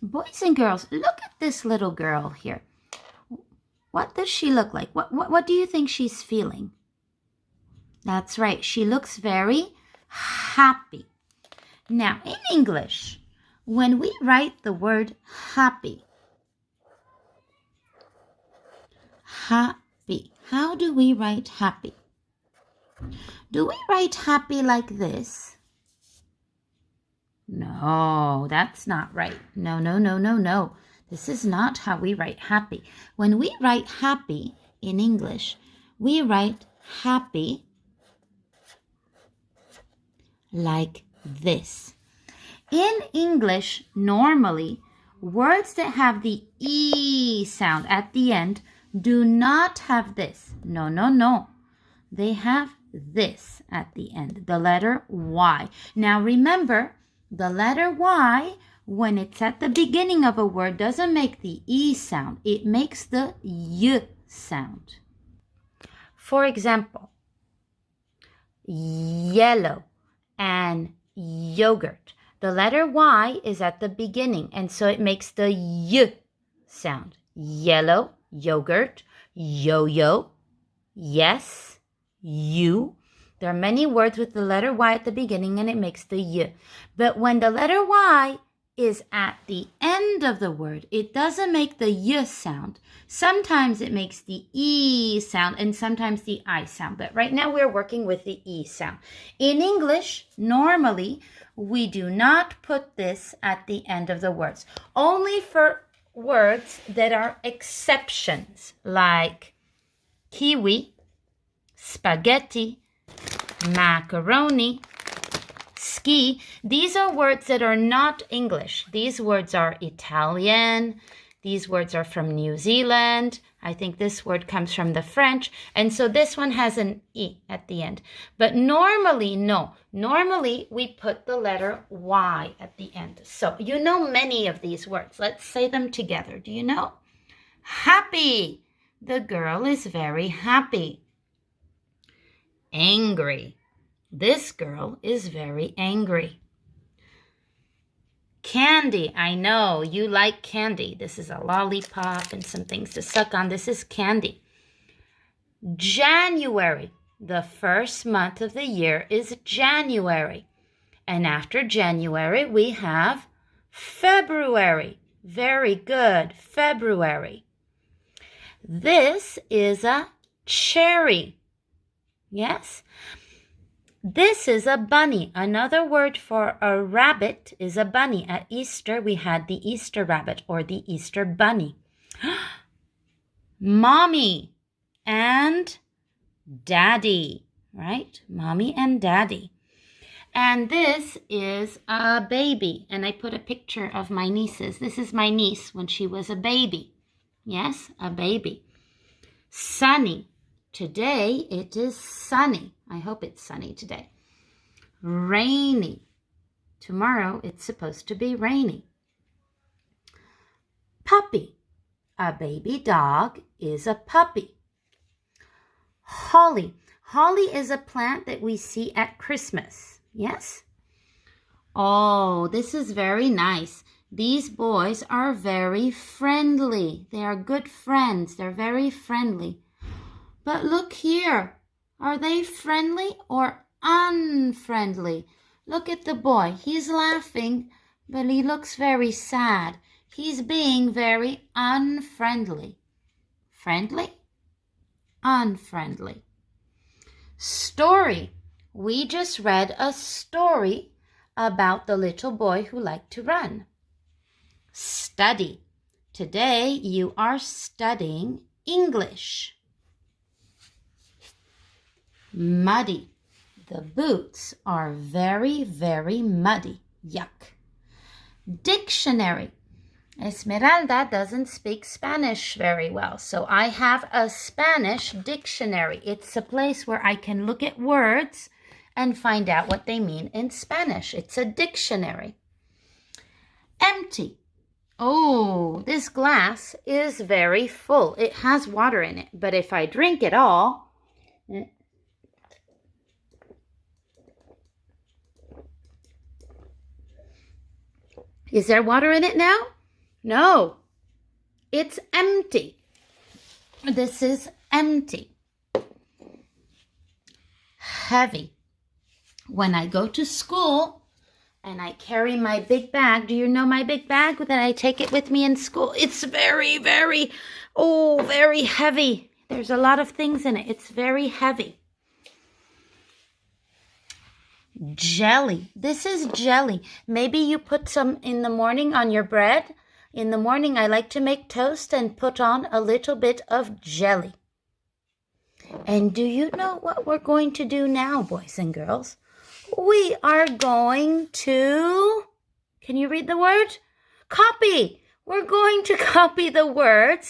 Boys and girls, look at this little girl here. What does she look like? What do you think she's feeling? That's right. She looks very happy. Now, in English, when we write the word happy, how do we write happy? Do we write happy like this? No, that's not right. No. This is not how we write happy. When we write happy in English, we write happy like this. In English, normally, words that have the E sound at the end do not have this. No. They have this at the end, the letter Y. Now remember, the letter Y, when it's at the beginning of a word, doesn't make the E sound. It makes the Y sound. For example, yellow and yogurt. The letter Y is at the beginning, and so it makes the Y sound. Yellow, yogurt, yo-yo, yes, you. There are many words with the letter Y at the beginning, and it makes the Y. But when the letter Y is at the end of the word, it doesn't make the Y sound. Sometimes it makes the E sound and sometimes the I sound. But right now we're working with the E sound. In English, normally, we do not put this at the end of the words. Only for words that are exceptions, like kiwi, spaghetti, macaroni, ski. These are words that are not English. These words are Italian. These words are from New Zealand. I think this word comes from the French. And so this one has an E at the end. But normally, no. Normally, we put the letter Y at the end. So you know many of these words. Let's say them together. Do you know? Happy. The girl is very happy. Angry. This girl is very angry. Candy. I know you like candy. This is a lollipop and some things to suck on. This is candy. January. The first month of the year is January. And after January, we have February. Very good. February. This is a cherry. Yes? This is a bunny. Another word for a rabbit is a bunny. At Easter, we had the Easter rabbit or the Easter bunny. Mommy and daddy, right? Mommy and daddy. And this is a baby. And I put a picture of my nieces. This is my niece when she was a baby. Yes, a baby. Sunny. Today it is sunny. I hope it's sunny today. Rainy. Tomorrow it's supposed to be rainy. Puppy. A baby dog is a puppy. Holly. Holly is a plant that we see at Christmas. Yes? Oh, this is very nice. These boys are very friendly. They are good friends. They're very friendly. But look here. Are they friendly or unfriendly? Look at the boy. He's laughing, but he looks very sad. He's being very unfriendly. Friendly? Unfriendly. Story. We just read a story about the little boy who liked to run. Study. Today you are studying English. Muddy. The boots are very, very muddy. Yuck. Dictionary. Esmeralda doesn't speak Spanish very well, so I have a Spanish dictionary. It's a place where I can look at words and find out what they mean in Spanish. It's a dictionary. Empty. Oh, this glass is very full. It has water in it, but if I drink it all, is there water in it now? No, it's empty. This is empty. Heavy. When I go to school and I carry my big bag, do you know my big bag that I take it with me in school? It's very, very, very heavy. There's a lot of things in it. It's very heavy. Jelly. This is jelly. Maybe you put some in the morning on your bread. In the morning, I like to make toast and put on a little bit of jelly. And do you know what we're going to do now, boys and girls? We are going to, can you read the word? Copy. We're going to copy the words